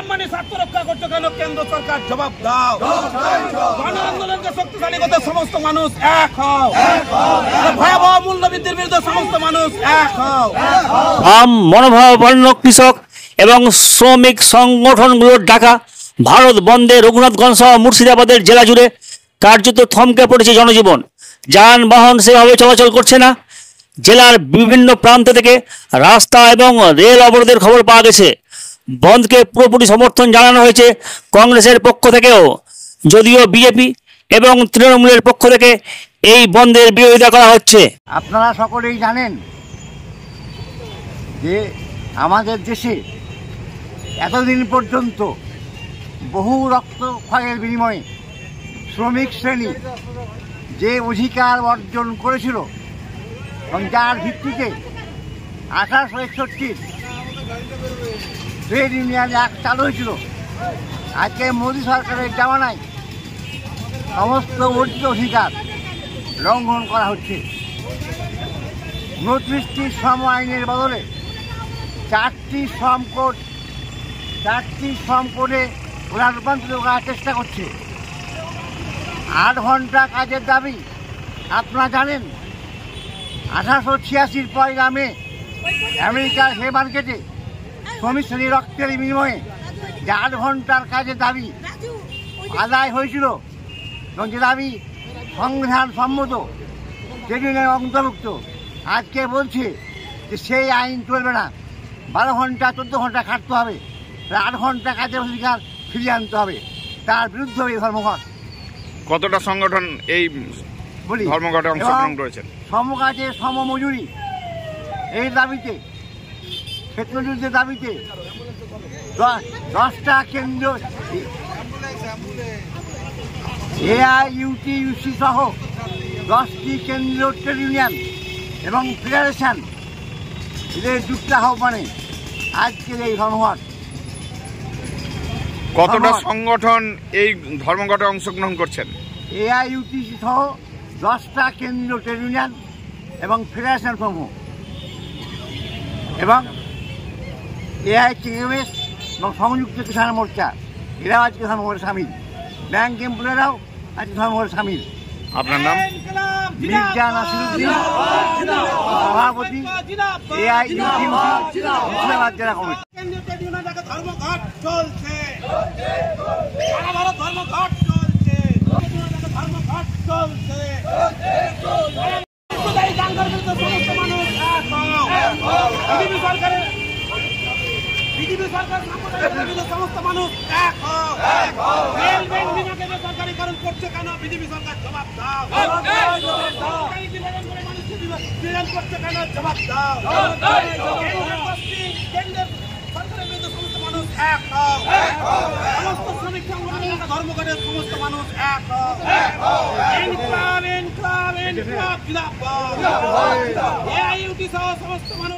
আম্বানি স্বার্থ রক্ষা করছে কেন কেন্দ্র সরকার? জবাব দাও। গণ আন্দোলনকে শক্তিশালী করতে সমস্ত মানুষ এক হও। ভয়াবহ মূল্যবৃদ্ধির বিরুদ্ধে সমস্ত মানুষ এক হও। মনোভাবাপন্ন কৃষক এবং শ্রমিক সংগঠনগুলোর ডাকা ভারত বন্ধে রঘুনাথগঞ্জ সহ মুর্শিদাবাদের জেলা জুড়ে কার্যত থমকে পড়েছে জনজীবন। যানবাহন সেভাবে চলাচল করছে না। জেলার বিভিন্ন প্রান্ত থেকে রাস্তা এবং রেল অবরোধের খবর পাওয়া গেছে। বন্ধকে পুরোপুরি সমর্থন জানানো হয়েছে কংগ্রেসের পক্ষ থেকেও, যদিও বিজেপি এবং তৃণমূলের পক্ষ থেকে এই বন্ধের বিরোধিতা করা হচ্ছে। আপনারা সকলেই জানেন যে আমাদের দেশে এতদিন পর্যন্ত বহু রক্তক্ষয়ের বিনিময়ে শ্রমিক শ্রেণী যে অধিকার অর্জন করেছিল এবং যার ভিত্তিতে 1861 ট্রেড ইউনিয়ন অ্যাক্ট চালু হয়েছিল, আজকে মোদী সরকারের জামানায় সমস্ত অর্জিত অধিকার লঙ্ঘন করা হচ্ছে। 29টি শ্রম আইনের বদলে 4টি শ্রম কোডে ওরা রূপান্তরিত করার চেষ্টা করছে। 8 ঘন্টা কাজের দাবি আপনারা জানেন 1886 পয়লা মে আমেরিকার হে মার্কেটে শ্রমিক শ্রেণীর রক্তের বিনিময়ে যে 8 ঘন্টার কাজের দাবি আদায় হয়েছিল এবং যে দাবি সংবিধান সম্মত, সেদিনের অন্তর্ভুক্ত, আজকে বলছে যে সেই আইন চলবে না। 12 ঘন্টা 14 ঘন্টা খাটতে হবে, 8 ঘন্টা কাজের অধিকার ফিরিয়ে আনতে হবে। তার বিরুদ্ধে এই ধর্মঘট। কতটা সংগঠন এই ধর্মঘটে অংশগ্রহণ করেছেন? সমকাজে সমমজুরি এই দাবিতে, ক্ষেত্রযুদ্ধের দাবিতে 10টা কেন্দ্র এআইইউটিইউসি সহ 10টি কেন্দ্রীয় ট্রেড ইউনিয়ন এবং ফেডারেশন এদের যুক্ত আহ্বানে আজকের এই ধর্মঘট। কতটা সংগঠন এই ধর্মঘটে অংশগ্রহণ করছেন? এআইইউটিইউসি সহ 10টা কেন্দ্রীয় ট্রেড ইউনিয়ন এবং ফেডারেশন সমূহ এবং এআইটিএমএস এবং সংযুক্ত কিষাণ মোর্চা, এরাও আজকে ধর্মঘটে সামিল। ব্যাংক এমপ্লয়িরাও আজকে ধর্মঘটে সামিল। আপনার নাম? মির্জা নাসিরুদ্দিন, সভাপতি এআইইউটিইউসি মুর্শিদাবাদ জেলা কমিটি। ধর্মঘট চলছে, সারা ভারত ধর্মঘট চলছে, ধর্মঘট চলছে। বিজেপি সরকার সমস্ত মানুষ এক হোক। রেল ব্যাংক বিভাগে বেসরকারীকরণ করছে কেন? বিজেপি সরকার জবাব দাও। সরকারি বিভাজন করে মানুষকে বিভাজন করছে কেন? জবাব দাও। কেন্দ্রের সরকারের বিরুদ্ধে সমস্ত মানুষ এক হোক। সমস্ত শ্রমিক সংগঠনের ধর্মঘটের সমস্ত মানুষ এক হোক। ইনকলাব ইনকলাব ইনকলাব জিন্দাবাদ। এআইইউটি সহ সমস্ত মানুষ